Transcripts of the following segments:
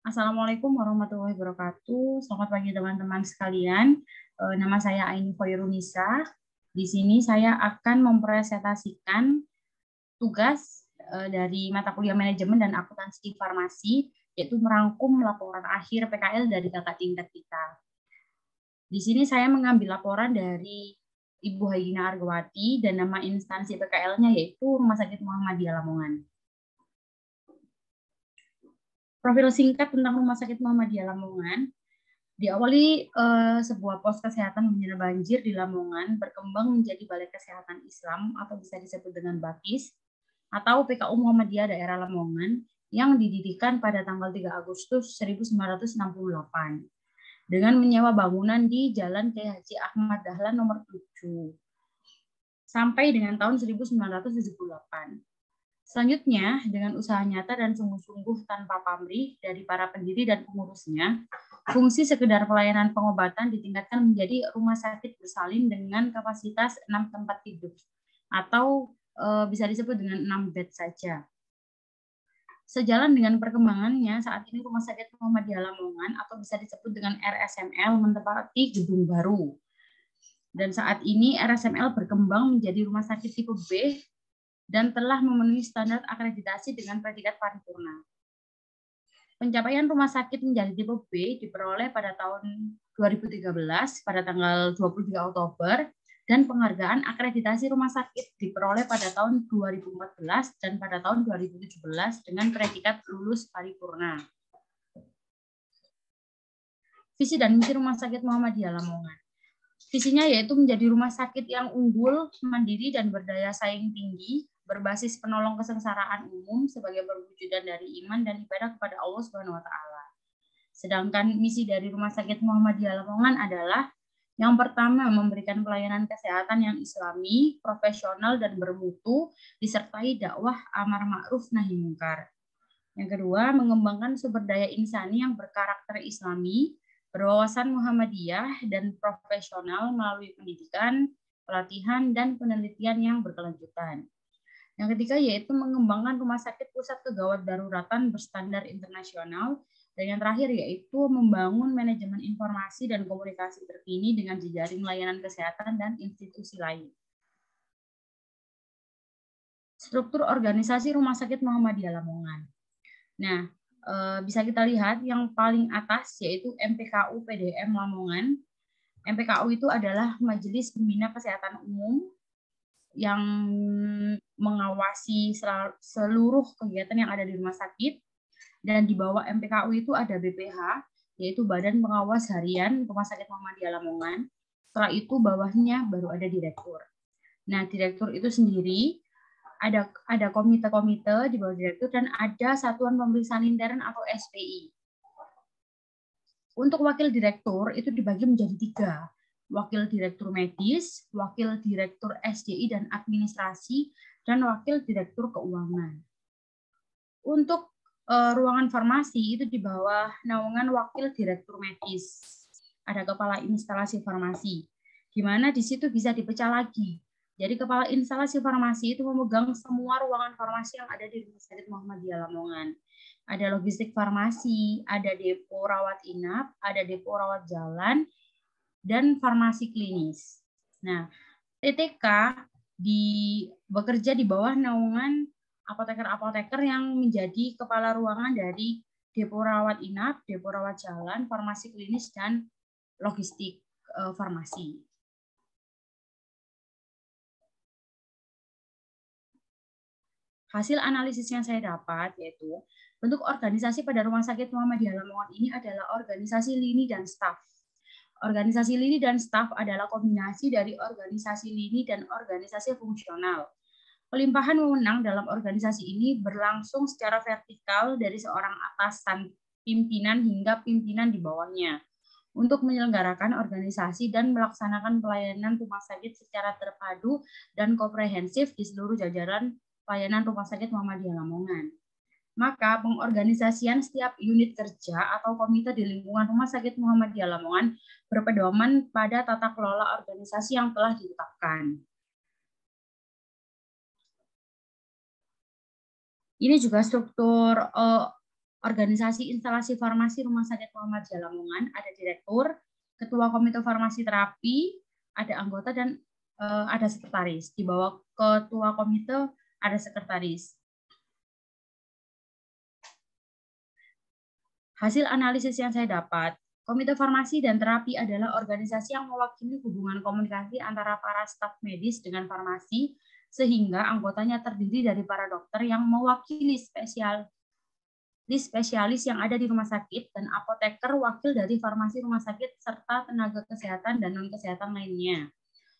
Assalamualaikum warahmatullahi wabarakatuh. Selamat pagi teman-teman sekalian. Nama saya Aini Khoirunisa. Di sini saya akan mempresentasikan tugas dari mata kuliah manajemen dan akuntansi farmasi, yaitu merangkum laporan akhir PKL dari kakak tingkat kita. Di sini saya mengambil laporan dari Ibu Haigina Argawati dan nama instansi PKL-nya yaitu Rumah Sakit Muhammadiyah Lamongan. Profil singkat tentang Rumah Sakit Muhammadiyah Lamongan. Diawali sebuah pos kesehatan bencana banjir di Lamongan berkembang menjadi Balai Kesehatan Islam atau bisa disebut dengan BAKIS atau PKU Muhammadiyah Daerah Lamongan yang didirikan pada tanggal 3 Agustus 1968 dengan menyewa bangunan di Jalan Kiai Haji Ahmad Dahlan nomor 7 sampai dengan tahun 1978. Selanjutnya, dengan usaha nyata dan sungguh-sungguh tanpa pamrih dari para pendiri dan pengurusnya, fungsi sekedar pelayanan pengobatan ditingkatkan menjadi rumah sakit bersalin dengan kapasitas 6 tempat tidur, atau bisa disebut dengan 6 bed saja. Sejalan dengan perkembangannya, saat ini Rumah Sakit Muhammadiyah Lamongan, atau bisa disebut dengan RSML, menempati gedung baru. Dan saat ini RSML berkembang menjadi rumah sakit tipe B, dan telah memenuhi standar akreditasi dengan predikat paripurna. Pencapaian rumah sakit menjadi tipe B diperoleh pada tahun 2013 pada tanggal 23 Oktober dan penghargaan akreditasi rumah sakit diperoleh pada tahun 2014 dan pada tahun 2017 dengan predikat lulus paripurna. Visi dan misi Rumah Sakit Muhammadiyah Lamongan. Visinya yaitu menjadi rumah sakit yang unggul, mandiri, dan berdaya saing tinggi, berbasis penolong kesengsaraan umum sebagai perwujudan dari iman dan ibadah kepada Allah Subhanahu wa taala. Sedangkan misi dari Rumah Sakit Muhammadiyah Lamongan adalah yang pertama, memberikan pelayanan kesehatan yang islami, profesional, dan bermutu, disertai dakwah amar ma'ruf nahi mungkar. Yang kedua, mengembangkan sumber daya insani yang berkarakter islami, berwawasan Muhammadiyah, dan profesional melalui pendidikan, pelatihan, dan penelitian yang berkelanjutan. Yang ketiga yaitu mengembangkan rumah sakit pusat kegawat daruratan berstandar internasional. Dan yang terakhir yaitu membangun manajemen informasi dan komunikasi terkini dengan jejaring layanan kesehatan dan institusi lain. Struktur organisasi Rumah Sakit Muhammadiyah Lamongan. Nah, bisa kita lihat yang paling atas yaitu MPKU PDM Lamongan. MPKU itu adalah Majelis Pembina Kesehatan Umum yang mengawasi seluruh kegiatan yang ada di rumah sakit. Dan di bawah MPKU itu ada BPH, yaitu Badan Pengawas Harian Rumah Sakit Muhammadiyah Lamongan. Setelah itu bawahnya baru ada direktur. Nah, direktur itu sendiri ada komite-komite di bawah direktur dan ada Satuan Pemeriksaan Intern atau SPI. Untuk wakil direktur itu dibagi menjadi 3. Wakil direktur medis, wakil direktur SDI dan administrasi, dan wakil direktur keuangan. Untuk ruangan farmasi itu di bawah naungan wakil direktur medis. Ada kepala instalasi farmasi, di mana di situ bisa dipecah lagi. Jadi kepala instalasi farmasi itu memegang semua ruangan farmasi yang ada di Rumah Sakit Muhammadiyah Lamongan. Ada logistik farmasi, ada depo rawat inap, ada depo rawat jalan, dan farmasi klinis. Nah, TTK bekerja di bawah naungan apoteker-apoteker yang menjadi kepala ruangan dari depo rawat inap, depo rawat jalan, farmasi klinis, dan logistik farmasi. Hasil analisis yang saya dapat yaitu bentuk organisasi pada Rumah Sakit Muhammadiyah Lamongan ini adalah organisasi lini dan staf. Organisasi lini dan staf adalah kombinasi dari organisasi lini dan organisasi fungsional. Pelimpahan wewenang dalam organisasi ini berlangsung secara vertikal dari seorang atasan pimpinan hingga pimpinan di bawahnya untuk menyelenggarakan organisasi dan melaksanakan pelayanan rumah sakit secara terpadu dan komprehensif di seluruh jajaran pelayanan Rumah Sakit Muhammadiyah Lamongan. Maka pengorganisasian setiap unit kerja atau komite di lingkungan Rumah Sakit Muhammadiyah Lamongan berpedoman pada tata kelola organisasi yang telah ditetapkan. Ini juga struktur organisasi instalasi farmasi Rumah Sakit Muhammadiyah Lamongan, ada direktur, ketua komite farmasi terapi, ada anggota dan ada sekretaris. Di bawah ketua komite ada sekretaris. Hasil analisis yang saya dapat, Komite Farmasi dan Terapi adalah organisasi yang mewakili hubungan komunikasi antara para staf medis dengan farmasi, sehingga anggotanya terdiri dari para dokter yang mewakili spesialis yang ada di rumah sakit dan apoteker wakil dari farmasi rumah sakit serta tenaga kesehatan dan non-kesehatan lainnya.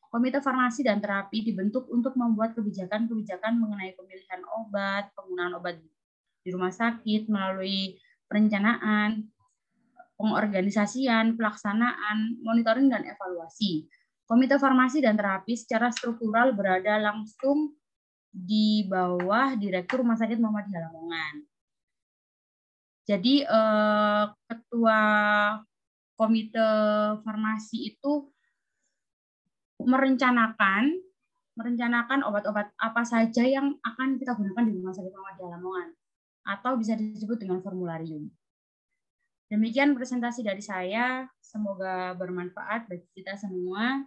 Komite Farmasi dan Terapi dibentuk untuk membuat kebijakan-kebijakan mengenai pemilihan obat, penggunaan obat di rumah sakit melalui perencanaan, pengorganisasian, pelaksanaan, monitoring, dan evaluasi. Komite Farmasi dan Terapi secara struktural berada langsung di bawah Direktur Rumah Sakit Muhammadiyah Lamongan. Jadi Ketua Komite Farmasi itu merencanakan obat-obat apa saja yang akan kita gunakan di Rumah Sakit Muhammadiyah Lamongan, atau bisa disebut dengan formularium. Demikian presentasi dari saya, semoga bermanfaat bagi kita semua.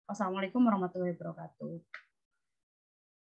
Wassalamualaikum warahmatullahi wabarakatuh.